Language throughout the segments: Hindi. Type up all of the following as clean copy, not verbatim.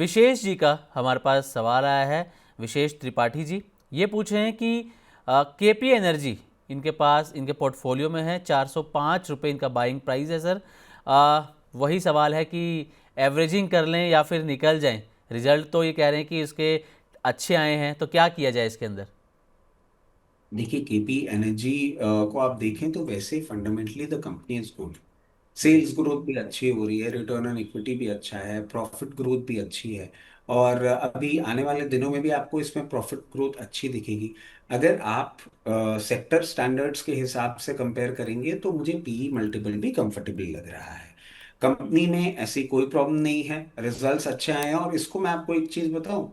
विशेष जी का हमारे पास सवाल आया है। विशेष त्रिपाठी जी ये पूछ रहे हैं कि केपी एनर्जी इनके पास इनके पोर्टफोलियो में है, 405 रुपये इनका बाइंग प्राइस है सर। वही सवाल है कि एवरेजिंग कर लें या फिर निकल जाएं। रिजल्ट तो ये कह रहे हैं कि इसके अच्छे आए हैं, तो क्या किया जाए इसके अंदर? देखिए, केपी एनर्जी को आप देखें तो वैसे fundamentally the company is good. जी। सेल्स ग्रोथ भी अच्छी हो रही है, रिटर्न ऑन इक्विटी भी अच्छा है, प्रॉफिट ग्रोथ भी अच्छी है। और अभी आने वाले दिनों में भी आपको इसमें प्रॉफिट ग्रोथ अच्छी दिखेगी। अगर आप सेक्टर स्टैंडर्ड्स के हिसाब से कंपेयर करेंगे तो मुझे पीई मल्टीपल भी कंफर्टेबल लग रहा है। कंपनी में ऐसी कोई प्रॉब्लम नहीं है, रिजल्ट्स अच्छे आए हैं। और इसको मैं आपको एक चीज बताऊं,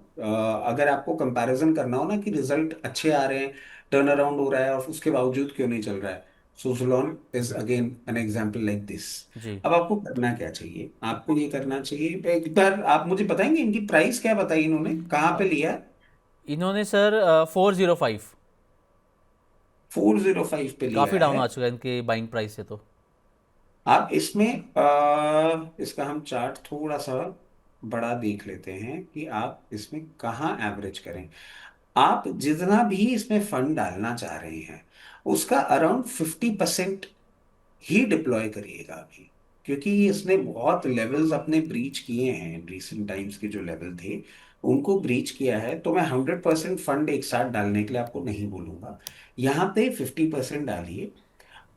अगर आपको कंपैरिजन करना हो ना कि रिजल्ट अच्छे आ रहे हैं, टर्न अराउंड हो रहा है और उसके बावजूद क्यों नहीं चल रहा है, Suzlon is again an example like this. जी। अब आपको करना क्या चाहिए? आपको ये करना चाहिए, एक बार आप मुझे बताएंगे इनकी प्राइस क्या बताई, इन्होंने कहाँ अ, पे लिया? इन्होंने सर 405, 405 पे लिया काफ़ी डाउन है। आ चुका है इनके बाइंग प्राइस से तो। आप इसमें इसका हम चार्ट थोड़ा सा बड़ा देख लेते हैं कि आप इसमें कहाँ एवरेज करें। आप जितना भी इसमें फंड डालना चाह रहे हैं उसका अराउंड 50% ही डिप्लॉय करिएगा अभी। क्योंकि इसने बहुत लेवल्स अपने ब्रीच किए हैं, रिसेंट टाइम्स के जो लेवल थे उनको ब्रीच किया है। तो मैं 100% फंड एक साथ डालने के लिए आपको नहीं बोलूंगा, यहाँ पे 50% डालिए।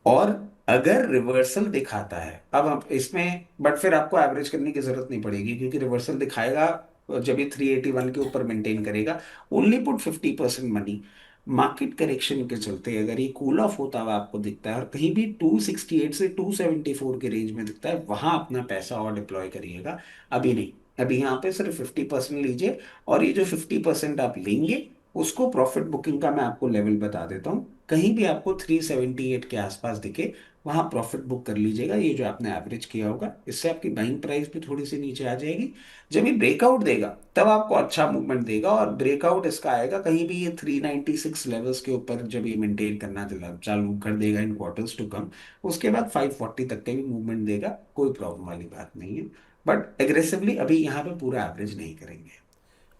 और अगर रिवर्सल दिखाता है, अब आप इसमें बट फिर आपको एवरेज करने की जरूरत नहीं पड़ेगी क्योंकि रिवर्सल दिखाएगा जब ये 381 के ऊपर मेंटेन करेगा। Only put 50% money. Market correction के चलते अगर ये कूल ऑफ होता हुआ आपको दिखता है और कहीं भी 268 से 274 के रेंज में दिखता है, वहां अपना पैसा और डिप्लॉय करिएगा। अभी नहीं, अभी यहाँ पे सिर्फ 50% लीजिए। और ये जो 50% आप लेंगे उसको प्रॉफिट बुकिंग का मैं आपको लेवल बता देता हूँ। कहीं भी आपको 378 के आसपास दिखे वहां प्रॉफिट बुक कर लीजिएगा। ये जो आपने एवरेज किया होगा इससे आपकी बाइंग प्राइस भी थोड़ी सी नीचे आ जाएगी। जब ये ब्रेकआउट देगा तब आपको अच्छा मूवमेंट देगा। और ब्रेकआउट इसका आएगा कहीं भी ये 396 लेवल्स के ऊपर, जब ये मेंटेन करना चालू कर देगा इन क्वार्टर्स टू कम, उसके बाद 540 तक का भी मूवमेंट देगा। कोई प्रॉब्लम वाली बात नहीं है। बट एग्रेसिवली अभी यहाँ पे पूरा एवरेज नहीं करेंगे।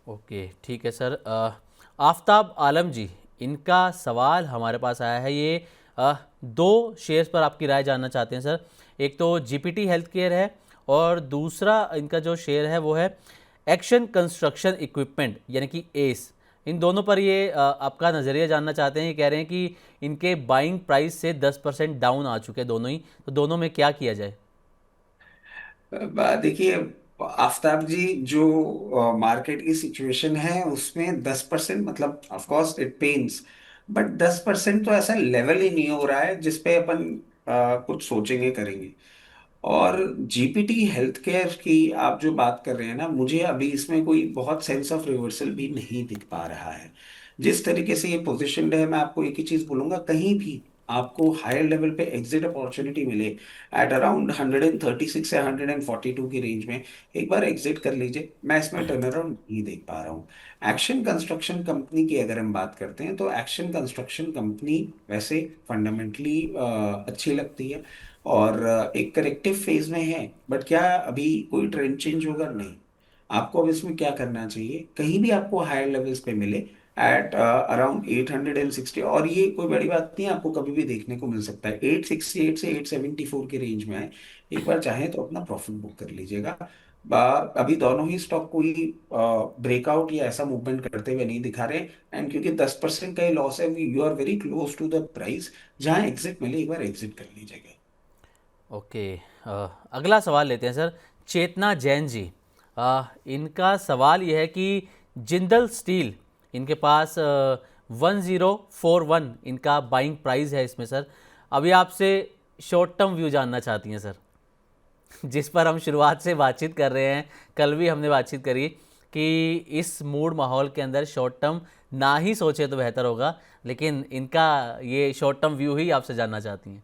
ओके, ठीक है सर। आफताब आलम जी इनका सवाल हमारे पास आया है। ये दो शेयर्स पर आपकी राय जानना चाहते हैं सर। एक तो जीपीटी हेल्थ केयर है और दूसरा इनका जो शेयर है वो है एक्शन कंस्ट्रक्शन इक्विपमेंट यानी कि एस। इन दोनों पर ये आपका नज़रिया जानना चाहते हैं। ये कह रहे हैं कि इनके बाइंग प्राइस से 10% डाउन आ चुके हैं दोनों ही, तो दोनों में क्या किया जाए? देखिए आफ्ताब जी, जो मार्केट की सिचुएशन है उसमें 10% मतलब of course it pens, but 10% तो ऐसा लेवल ही नहीं हो रहा है जिसपे अपन कुछ सोचेंगे करेंगे। और जीपीटी हेल्थ केयर की आप जो बात कर रहे हैं ना, मुझे अभी इसमें कोई बहुत सेंस ऑफ रिवर्सल भी नहीं दिख पा रहा है। जिस तरीके से ये पोजिशन है, मैं आपको एक ही चीज बोलूंगा, कहीं भी आपको हायर लेवल पे एग्जिट अपॉर्चुनिटी मिले एट अराउंड 136 से 142 की रेंज में, एक बार एग्जिट कर लीजिए। मैं इसमें टर्न अराउंड नहीं देख पा रहा हूँ। एक्शन कंस्ट्रक्शन कंपनी की अगर हम बात करते हैं तो एक्शन कंस्ट्रक्शन कंपनी वैसे फंडामेंटली अच्छी लगती है और एक करेक्टिव फेज में है। बट क्या अभी कोई ट्रेंड चेंज होगा? नहीं। आपको अब इसमें क्या करना चाहिए, कहीं भी आपको हायर लेवल्स पे मिले एट अराउंड 860, और ये कोई बड़ी बात नहीं है, आपको कभी भी देखने को मिल सकता है 868 से 874 के रेंज में है। एक बार चाहें तो अपना प्रॉफिट बुक कर लीजिएगा। अभी दोनों ही स्टॉक कोई ब्रेकआउट या ऐसा मूवमेंट करते हुए नहीं दिखा रहे। एंड क्योंकि 10% का ही लॉस है, you are very close to the price. जहां एग्जिट मिले एक बार एग्जिट कर लीजिएगा। ओके। अगला सवाल लेते हैं सर। चेतना जैन जी, इनका सवाल यह है कि जिंदल स्टील इनके पास 1041 इनका बाइंग प्राइस है इसमें सर। अभी आपसे शॉर्ट टर्म व्यू जानना चाहती हैं सर, जिस पर हम शुरुआत से बातचीत कर रहे हैं। कल भी हमने बातचीत करी कि इस मूड माहौल के अंदर शॉर्ट टर्म ना ही सोचे तो बेहतर होगा, लेकिन इनका ये शॉर्ट टर्म व्यू ही आपसे जानना चाहती हैं।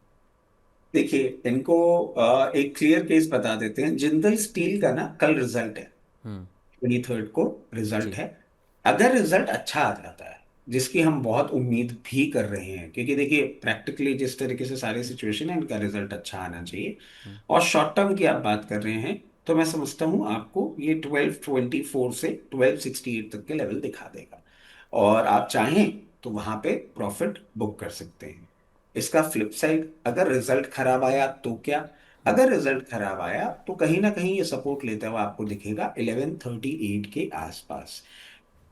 देखिए, इनको एक क्लियर केस बता देते हैं। जिंदल स्टील का ना कल रिजल्ट है, हम्म। 23 को रिजल्ट जी। है। अगर रिजल्ट अच्छा आ जाता है, जिसकी हम बहुत उम्मीद भी कर रहे हैं, क्योंकि देखिए प्रैक्टिकली जिस तरीके से सारी सिचुएशन है, इनका रिजल्ट अच्छा आना चाहिए। और शॉर्ट टर्म की आप बात कर रहे हैं तो मैं समझता हूँ आपको ये 1224 से 1268 तक के लेवल दिखा देगा, और आप चाहें तो वहां पे प्रॉफिट बुक कर सकते हैं। इसका फ्लिप साइड, अगर रिजल्ट खराब आया तो क्या? अगर रिजल्ट खराब आया तो कहीं ना कहीं ये सपोर्ट लेता हुआ आपको दिखेगा 1138 के आसपास।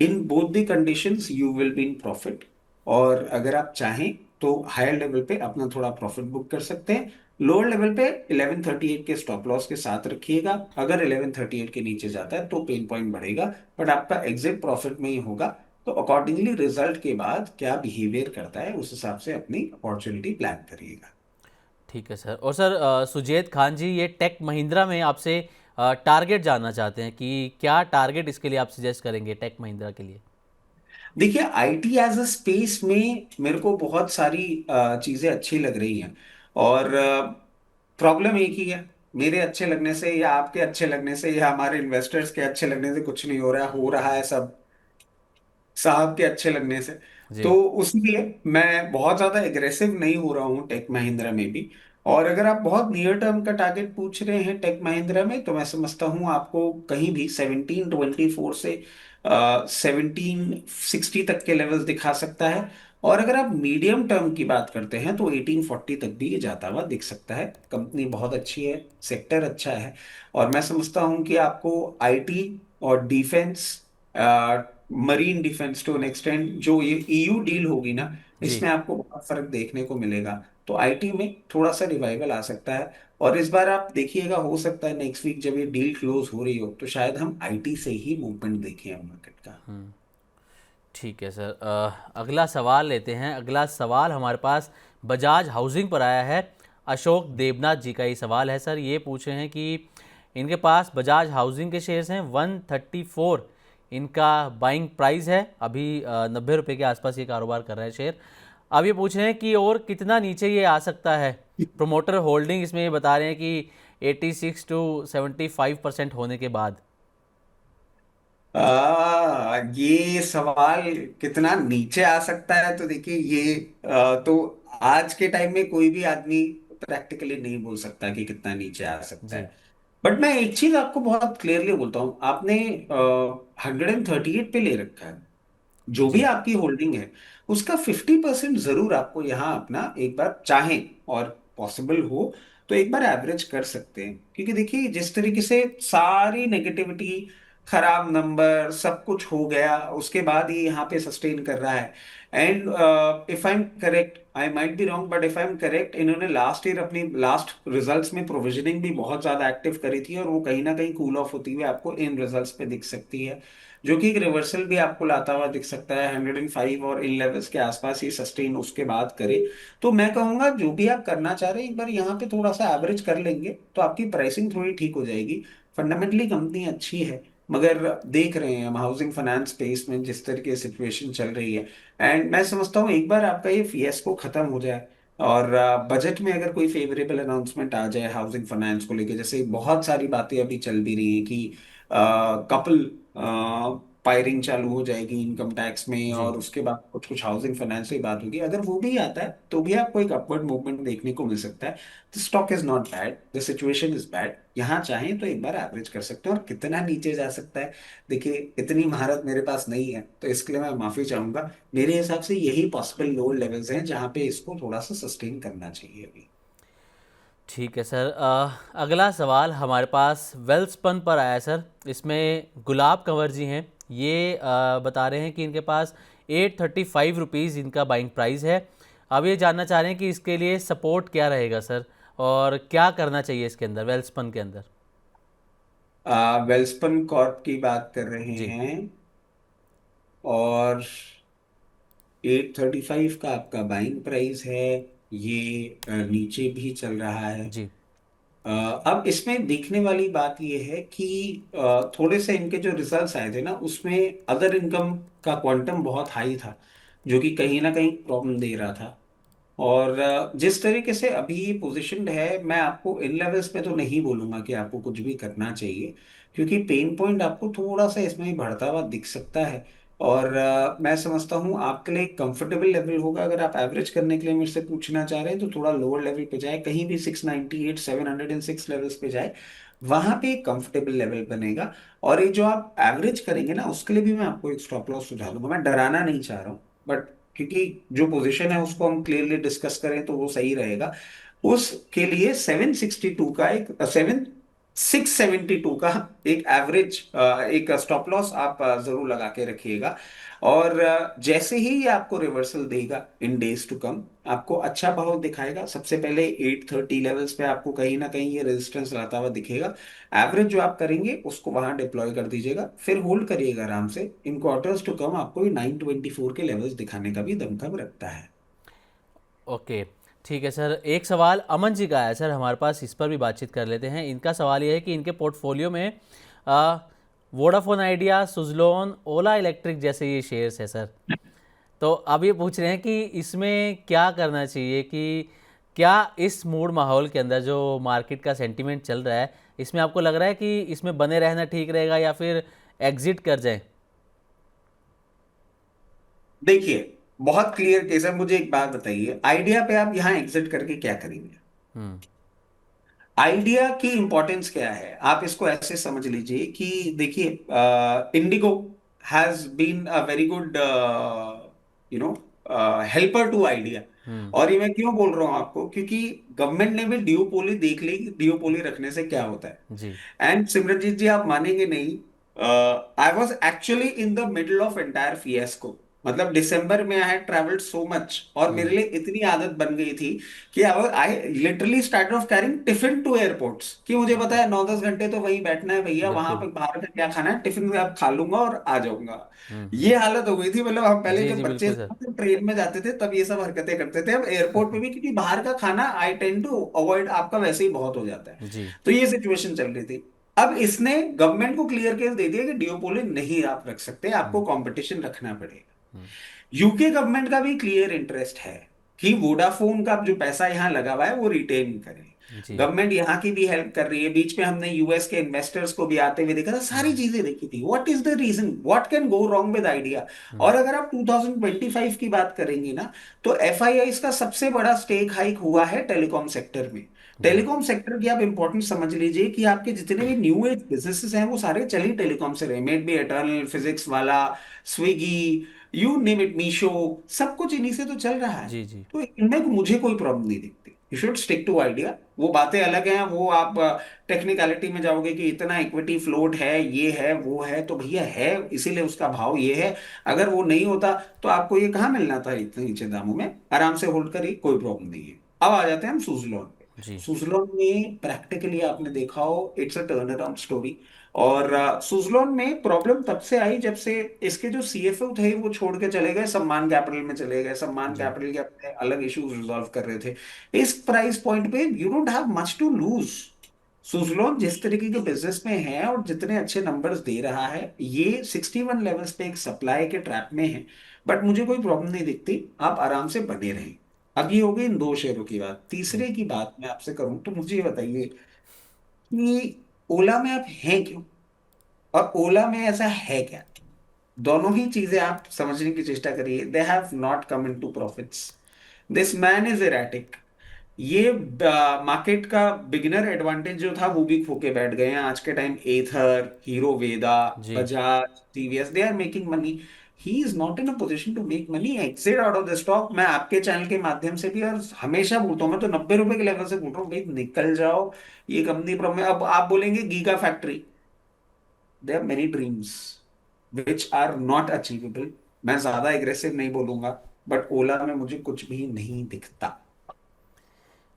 In both the conditions you will be in profit. और अगर आप चाहें तो हायर लेवल पे अपना थोड़ा प्रॉफिट बुक कर सकते हैं। लोअर लेवल पे 1138 के स्टॉप लॉस के साथ रखिएगा। अगर 1138 के नीचे जाता है तो पेन पॉइंट बढ़ेगा, बट आपका एग्जिट प्रॉफिट में ही होगा। तो अकॉर्डिंगली रिजल्ट के बाद क्या बिहेवियर करता है उस हिसाब से अपनी अपॉर्चुनिटी प्लान करिएगा। ठीक है सर। और सर सुजेत खान जी, ये टेक महिंद्रा में आपसे टारगेट जानना चाहते हैं कि क्या टारगेट इसके लिए आप सजेस्ट करेंगे टेक महिंद्रा के लिए? देखिए, आईटी एज अ स्पेस में मेरे को बहुत सारी चीजें अच्छी लग रही हैं, और प्रॉब्लम एक ही है। मेरे अच्छे लगने से या आपके अच्छे लगने से या हमारे इन्वेस्टर्स के अच्छे लगने से कुछ नहीं हो रहा है सब साहब के अच्छे लगने से। तो जी। उसलिए मैं बहुत ज्यादा एग्रेसिव नहीं हो रहा हूँ टेक महिंद्रा में भी। और अगर आप बहुत नियर टर्म का टारगेट पूछ रहे हैं टेक महिंद्रा में, तो मैं समझता हूँ आपको कहीं भी 1724 से 1760 तक के लेवल्स दिखा सकता है। और अगर आप मीडियम टर्म की बात करते हैं तो 1840 तक भी ये जाता हुआ दिख सकता है। कंपनी बहुत अच्छी है, सेक्टर अच्छा है, और मैं समझता हूँ कि आपको आईटी और defence, marine defence to an extend, जो ये ईयू डील होगी ना, जी। इसमें आपको बहुत फर्क देखने को मिलेगा। तो आईटी में थोड़ा सा रिवाइवल आ सकता है। और इस बार आप देखिएगा, हो सकता है नेक्स्ट वीक जब ये डील क्लोज हो रही हो तो शायद हम आईटी से ही मूवमेंट देखें मार्केट का। ठीक है सर। अगला सवाल लेते हैं। अगला सवाल हमारे पास बजाज हाउसिंग पर आया है। अशोक देवनाथ जी का ये सवाल है सर। ये पूछ रहे हैं कि इनके पास बजाज हाउसिंग के शेयर्स हैं 134 इनका बाइंग प्राइस है। अभी 90 रुपये के आसपास ये कारोबार कर रहा है शेयर। अब ये पूछ रहे हैं कि और कितना नीचे ये आ सकता है। प्रोमोटर होल्डिंग इसमें ये बता रहे हैं कि 86 to 75% होने के बाद। ये सवाल कितना नीचे आ सकता है, तो देखिए ये तो आज के टाइम में कोई भी आदमी प्रैक्टिकली नहीं बोल सकता कि कितना नीचे आ सकता जी। है। बट मैं एक चीज आपको बहुत क्लियरली बोलता हूँ, आपने 138 पे ले रखा है। जो भी जी। आपकी होल्डिंग है उसका 50% जरूर आपको यहाँ अपना एक बार चाहें और पॉसिबल हो तो एक बार एवरेज कर सकते हैं। क्योंकि देखिए जिस तरीके से सारी नेगेटिविटी, खराब नंबर, सब कुछ हो गया, उसके बाद ये यहाँ पे सस्टेन कर रहा है। And if I am correct, I might be wrong, but if I am correct, इन्होंने लास्ट ईयर अपनी लास्ट रिजल्ट्स में प्रोविजनिंग भी बहुत ज्यादा एक्टिव करी थी, और वो कहीं ना कहीं कूल ऑफ होती हुई आपको इन रिजल्ट्स पे दिख सकती है। जो कि एक रिवर्सल भी आपको लाता हुआ दिख सकता है। 105 और इन लेवल्स के आसपास ये सस्टेन उसके बाद करे। तो मैं कहूंगा जो भी आप करना चाह रहे हैं एक बार यहाँ पे थोड़ा सा एवरेज कर लेंगे तो आपकी प्राइसिंग थोड़ी ठीक हो जाएगी। फंडामेंटली कंपनी अच्छी है, मगर देख रहे हैं हम हाउसिंग फाइनेंस स्पेस में जिस तरीके से सिचुएशन चल रही है। एंड मैं समझता हूँ एक बार आपका ये फिएस्को खत्म हो जाए और बजट में अगर कोई फेवरेबल अनाउंसमेंट आ जाए हाउसिंग फाइनेंस को लेके, जैसे बहुत सारी बातें अभी चल भी रही हैं कि कपल फायरिंग चालू हो जाएगी इनकम टैक्स में, जी। और उसके बाद कुछ कुछ हाउसिंग फाइनेंस की बात होगी, अगर वो भी आता है तो भी आपको एक अपवर्ड मूवमेंट देखने को मिल सकता है। The stock is not bad, the situation is bad. यहाँ चाहें तो एक बार एवरेज कर सकते हैं। और कितना नीचे जा सकता है, देखिए इतनी महारत मेरे पास नहीं है, तो इसके लिए मैं माफी चाहूंगा। मेरे हिसाब से यही पॉसिबल लोअर लेवल्स हैं जहाँ पे इसको थोड़ा सा सस्टेन करना चाहिए अभी। ठीक है सर। अगला सवाल हमारे पास वेल्सपन पर आया है सर। इसमें गुलाब कंवर जी हैं। ये बता रहे हैं कि इनके पास 835 रुपीज़ इनका बाइंग प्राइस है। अब ये जानना चाह रहे हैं कि इसके लिए सपोर्ट क्या रहेगा सर, और क्या करना चाहिए इसके अंदर, वेल्सपन के अंदर। वेल्सपन कॉर्प की बात कर रहे जी। हैं, और 835 का आपका बाइंग प्राइस है। ये नीचे भी चल रहा है। जी। अ, अब इसमें देखने वाली बात यह है कि थोड़े से इनके जो रिजल्ट्स आए थे ना उसमें अदर इनकम का क्वांटम बहुत हाई था, जो कि कहीं ना कहीं प्रॉब्लम दे रहा था। और जिस तरीके से अभी ये पोजीशनड है, मैं आपको इन लेवल्स पे तो नहीं बोलूंगा कि आपको कुछ भी करना चाहिए, क्योंकि पेन पॉइंट आपको थोड़ा सा इसमें बढ़ता हुआ दिख सकता है। और मैं समझता हूँ आपके लिए कंफर्टेबल लेवल होगा। अगर आप एवरेज करने के लिए मेरे से पूछना चाह रहे हैं तो थोड़ा लोअर लेवल पे जाए, कहीं भी 698 706 लेवल्स पे जाए, वहां पे एक कंफर्टेबल लेवल बनेगा। और ये जो आप एवरेज करेंगे ना, उसके लिए भी मैं आपको एक स्टॉप लॉस सुझा दूंगा। मैं डराना नहीं चाह रहा हूँ, बट क्योंकि जो पोजीशन है उसको हम क्लियरली डिस्कस करें तो वो सही रहेगा। उसके लिए 762 का एक 672 का एक एवरेज, एक स्टॉप लॉस आप जरूर लगा के रखिएगा। और जैसे ही ये आपको रिवर्सल देगा इन डेज टू कम, आपको अच्छा भाव दिखाएगा। सबसे पहले 830 लेवल्स पे आपको कहीं ना कहीं ये रेजिस्टेंस लाता हुआ दिखेगा। एवरेज जो आप करेंगे उसको वहां डिप्लॉय कर दीजिएगा, फिर होल्ड करिएगा आराम से। इन क्वार्टर्स टू कम आपको ये 924 के लेवल्स दिखाने का भी दमखम रखता है। ओके, ठीक है सर। एक सवाल अमन जी का है सर हमारे पास, इस पर भी बातचीत कर लेते हैं। इनका सवाल ये है कि इनके पोर्टफोलियो में वोडाफोन आइडिया, सुजलोन, ओला इलेक्ट्रिक जैसे ये शेयर्स है सर। तो अब ये पूछ रहे हैं कि इसमें क्या करना चाहिए, कि क्या इस मूड माहौल के अंदर जो मार्केट का सेंटीमेंट चल रहा है, इसमें आपको लग रहा है कि इसमें बने रहना ठीक रहेगा या फिर एग्जिट कर जाएं? देखिए, बहुत क्लियर केस है। मुझे एक बात बताइए, आइडिया पे आप यहाँ एग्जिट करके क्या करेंगे? हम्म। आइडिया की इंपॉर्टेंस क्या है, आप इसको ऐसे समझ लीजिए कि देखिए, IndiGo has been a very good you know helper to idea. Hmm. और ये मैं क्यों बोल रहा हूं आपको, क्योंकि गवर्नमेंट ने भी डिओपोली देख ली, डिओपोली रखने से क्या होता है। जी। एंड सिमरनजीत जी, आप मानेंगे नहीं, I was actually in the middle of entire fiasco. मतलब दिसंबर में I had travelled so much, और मेरे हम्म। लिए इतनी आदत बन गई थी कि I literally start off carrying tiffin to airports, कि मुझे पता है 9-10 घंटे तो वहीं बैठना है भैया, वहां बिल्कुल। पे बाहर का क्या खाना है, टिफिन में आप खा लूंगा और आ जाऊंगा। हम्म। ये हालत हो गई थी। मतलब हम पहले जी जब जी बच्चे बिल्कुल सर। थे, ट्रेन में जाते थे, तब ये सब हरकतें करते थे। अब एयरपोर्ट पे भी, क्योंकि बाहर का खाना आई टेंड टू अवॉइड, आपका वैसे ही बहुत हो जाता है। जी। तो ये सिचुएशन चल रही थी। अब इसने गवर्नमेंट को क्लियर केस दे दिया कि डिओपोली नहीं आप रख सकते, आपको कंपटीशन रखना पड़ेगा। यूके गवर्नमेंट का भी क्लियर इंटरेस्ट है कि वोडाफोन का जो पैसा यहां लगा हुआ है वो रिटेन करें। जी। गवर्नमेंट यहाँ की भी हेल्प कर रही है। बीच में हमने यूएस के इन्वेस्टर्स को भी आते हुए देखा था, सारी चीजें देखी थी। What is the reason, what can go wrong with idea. और अगर आप 2025 की बात करेंगे ना, तो एफआईआई का सबसे बड़ा स्टेक हाइक हुआ है टेलीकॉम सेक्टर में। जी। टेलीकॉम सेक्टर की आप इंपॉर्टेंस समझ लीजिए कि आपके जितने भी न्यू एज बिजनेसेस हैं वो सारे चल ही टेलीकॉम से रहे। मेड बी एटर्नल, फिजिक्स वाला, Swiggy, you name it, Meesho, सब कुछ इन्हीं से तो चल रहा है। जी। जी। तो इनमें मुझे कोई प्रॉब्लम नहीं दिखती। You should stick to idea. वो बातें अलग हैं, वो आप टेक्निकलिटी में जाओगे कि इतना इक्विटी फ्लोट है, ये है वो है, तो भैया है इसीलिए उसका भाव ये है। अगर वो नहीं होता तो आपको ये कहाँ मिलना था इतने नीचे दामों में। आराम से होल्ड करिए, कोई प्रॉब्लम नहीं है। अब आ जाते हैं हम सुजलॉन पे। जी। सुजलॉन में प्रैक्टिकली आपने देखा हो, it's a turn around story. और सुजलॉन में प्रॉब्लम तब से आई जब से इसके जो सीएफओ थे वो छोड़ के चले गए, सम्मान कैपिटल में चले गए। सम्मान जी। कैपिटल के अपने अलग इश्यूज रिजॉल्व कर रहे थे। इस प्राइस पॉइंट पे you don't have much to lose. Suzlon जिस तरीके के बिजनेस में है और जितने अच्छे नंबर्स दे रहा है, ये 61 लेवल्स पे एक सप्लाई के ट्रैप में है। बट मुझे कोई प्रॉब्लम नहीं दिखती, आप आराम से बने रहें। अब ये हो गई इन दो शेयरों की बात। तीसरे की बात मैं आपसे करूं तो मुझे ये बताइए कि ओला में आप हैं क्यों, और ओला में ऐसा है क्या। दोनों ही चीजें आप समझने की चेष्टा करिए। They have not come in to profits. This man is erratic. ये मार्केट का बिगिनर एडवांटेज जो था वो भी खो के बैठ गए हैं आज के टाइम। एथर, हीरो वेदा, जी। Bajaj, TVS, they are making money. He is not in a position to make money. Exit out of the stock. मैं आपके चैनल के माध्यम से भी और हमेशा बोलता हूँ, मैं तो 90 रुपए के लेवल से बोल रहा हूँ, भाई निकल जाओ। ये कंपनी प्रॉब्लम है। अब आप बोलेंगे giga factory, there many dreams which are not achievable. मैं ज्यादा एग्रेसिव नहीं बोलूंगा, बट ओला में मुझे कुछ भी नहीं दिखता।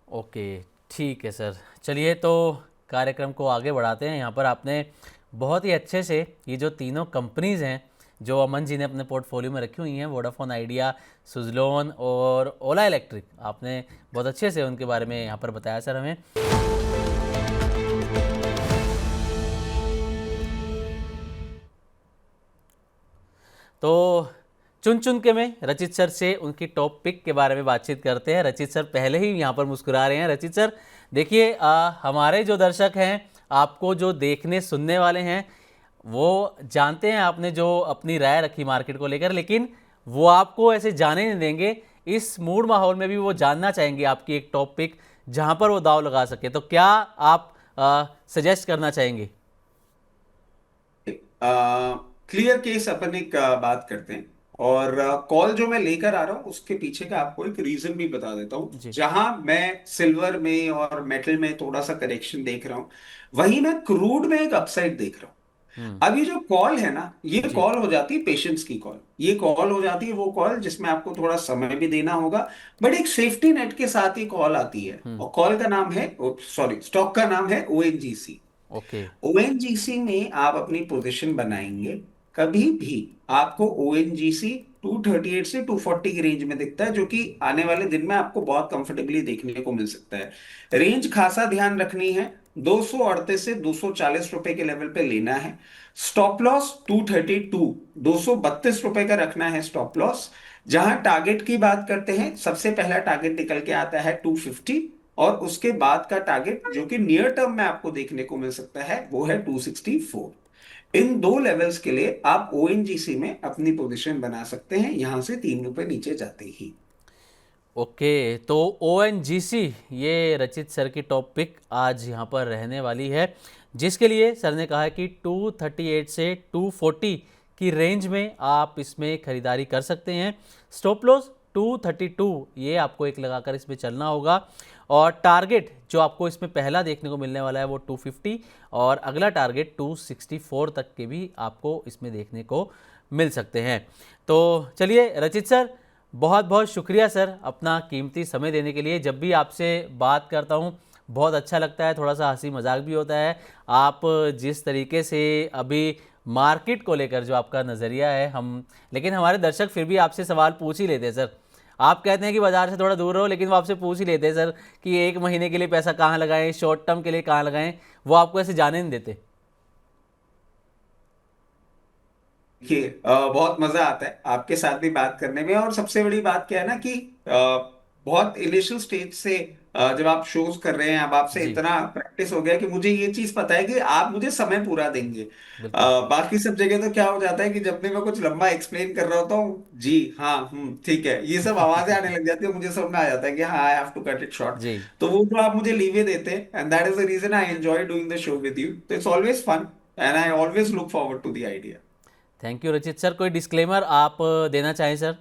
ओके, ठीक है सर। चलिए तो कार्यक्रम को आगे बढ़ाते हैं। यहाँ पर आपने बहुत ही अच्छे से ये जो तीनों कंपनीज़ हैं जो अमन जी ने अपने पोर्टफोलियो में रखी हुई हैं, वोडाफोन आइडिया, सुजलोन और ओला इलेक्ट्रिक, आपने बहुत अच्छे से उनके बारे में यहाँ पर बताया सर हमें। तो चुन चुन के मैं रचित सर से उनकी टॉप पिक के बारे में बातचीत करते हैं। रचित सर पहले ही यहाँ पर मुस्कुरा रहे हैं। रचित सर देखिए, हमारे जो दर्शक हैं, आपको जो देखने सुनने वाले हैं, वो जानते हैं आपने जो अपनी राय रखी मार्केट को लेकर, लेकिन वो आपको ऐसे जाने नहीं देंगे। इस मूड माहौल में भी वो जानना चाहेंगे आपकी एक टॉपिक जहां पर वो दाव लगा सके। तो क्या आप सजेस्ट करना चाहेंगे? क्लियर केस अपन एक बात करते हैं। और कॉल जो मैं लेकर आ रहा हूँ उसके पीछे का आपको एक रीजन भी बता देता हूँ। जी। जहां मैं सिल्वर में और मेटल में थोड़ा सा करेक्शन देख रहा हूँ, वहीं मैं क्रूड में एक अपसाइड देख रहा हूँ। हम्म। अब ये जो कॉल है ना, ये जी। कॉल हो जाती है पेशेंस की कॉल। ये कॉल हो जाती है वो कॉल जिसमें आपको थोड़ा समय भी देना होगा, बट एक सेफ्टी नेट के साथ ही कॉल आती है। हम्म। और कॉल का नाम है, सॉरी, स्टॉक का नाम है ओएनजीसी। ओके। ओएनजीसी में आप अपनी पोजीशन बनाएंगे, कभी भी आपको ओएनजीसी 238 से 240 की रेंज में दिखता है, जो कि आने वाले दिन में आपको बहुत कंफर्टेबली देखने को मिल सकता है। रेंज खासा ध्यान रखनी है, 238 से 240 रुपए के लेवल पे लेना है। स्टॉप लॉस 232, 232 रुपए का रखना है स्टॉप लॉस। जहां टारगेट की बात करते हैं, सबसे पहला टारगेट निकल के आता है 250, और उसके बाद का टारगेट जो कि नियर टर्म में आपको देखने को मिल सकता है वो है 264। इन दो लेवल्स के लिए आप ओएनजीसी में अपनी पोजीशन बना सकते हैं, यहां से 3 रुपए नीचे जाते ही। ओके, तो ओएनजीसी ये रचित सर की टॉपिक आज यहाँ पर रहने वाली है, जिसके लिए सर ने कहा है कि 238 से 240 की रेंज में आप इसमें खरीदारी कर सकते हैं। स्टॉप लॉस 232 ये आपको एक लगाकर इसमें चलना होगा, और टारगेट जो आपको इसमें पहला देखने को मिलने वाला है वो 250, और अगला टारगेट 264 तक के भी आपको इसमें देखने को मिल सकते हैं। तो चलिए रचित सर, बहुत बहुत शुक्रिया सर अपना कीमती समय देने के लिए। जब भी आपसे बात करता हूँ बहुत अच्छा लगता है, थोड़ा सा हंसी मजाक भी होता है। आप जिस तरीके से अभी मार्केट को लेकर जो आपका नज़रिया है, लेकिन हमारे दर्शक फिर भी आपसे सवाल पूछ ही लेते हैं सर। आप कहते हैं कि बाजार से थोड़ा दूर रहो, लेकिन वो आपसे पूछ ही लेते हैं सर कि 1 महीने के लिए पैसा कहाँ लगाएं, शॉर्ट टर्म के लिए कहाँ लगाएं। वो आपको ऐसे जाने नहीं देते। देखिए, बहुत मजा आता है आपके साथ भी बात करने में। और सबसे बड़ी बात क्या है ना कि बहुत इनिशियल स्टेज से जब आप शोज कर रहे हैं, अब आपसे जी। इतना प्रैक्टिस हो गया कि मुझे ये चीज पता है कि आप मुझे समय पूरा देंगे। बिल्कुल। बाकी सब जगह तो क्या हो जाता है कि जब भी मैं कुछ लंबा एक्सप्लेन कर रहा होता हूँ, जी हाँ, ठीक है, ये सब आवाजें आने लग जाती है, मुझे समझ में आ जाता है कि हाँ, I have to cut it short. जी। तो वो जो आप मुझे लीवे देते हैं, and that is the reason I enjoy doing the show with you. तो it's always fun and I always look forward to the idea. Thank you Rachit sir. कोई डिस्क्लेमर आप देना चाहें सर?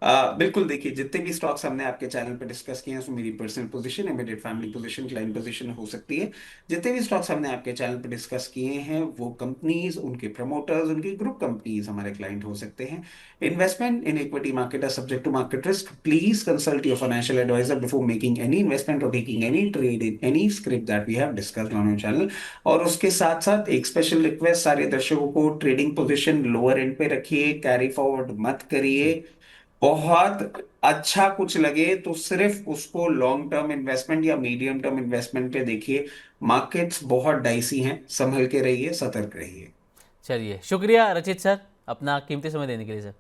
बिल्कुल, देखिए, जितने भी स्टॉक्स हमने आपके चैनल पे डिस्कस किए हैं उसमें मेरी personal position, immediate family position, client position हो सकती है। जितने भी स्टॉक्स हमने आपके चैनल पे डिस्कस किए हैं वो कंपनीज, उनके प्रमोटर्स, उनकी ग्रुप कंपनीज हमारे क्लाइंट हो सकते हैं। Investment in equity market are subject to market risk. Please consult your financial advisor before making any investment और taking any trade in any script that we have discussed on your channel. और उसके साथ साथ एक स्पेशल रिक्वेस्ट सारे दर्शकों को, ट्रेडिंग पोजीशन लोअर एंड पे रखिए, कैरी फॉरवर्ड मत करिए। जी। बहुत अच्छा कुछ लगे तो सिर्फ उसको लॉन्ग टर्म इन्वेस्टमेंट या मीडियम टर्म इन्वेस्टमेंट पे देखिए। मार्केट्स बहुत डाइसी हैं, संभल के रहिए, सतर्क रहिए। चलिए, शुक्रिया रचित सर अपना कीमती समय देने के लिए सर।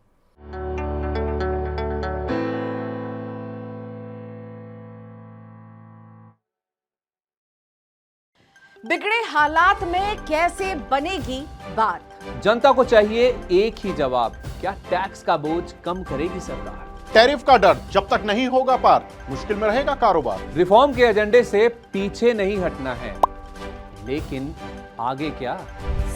बिगड़े हालात में कैसे बनेगी बात? जनता को चाहिए एक ही जवाब, क्या टैक्स का बोझ कम करेगी सरकार? टैरिफ का डर जब तक नहीं होगा पार, मुश्किल में रहेगा कारोबार। रिफॉर्म के एजेंडे से पीछे नहीं हटना है, लेकिन आगे क्या?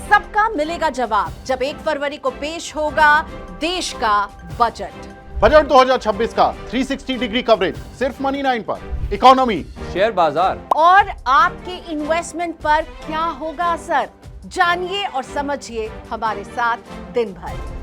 सबका मिलेगा जवाब जब 1 फरवरी को पेश होगा देश का बजट। बजट 2026 का 360 डिग्री कवरेज सिर्फ मनी 9 पर। इकोनॉमी, शेयर बाजार और आपके इन्वेस्टमेंट पर क्या होगा असर, जानिए और समझिए हमारे साथ दिन भर।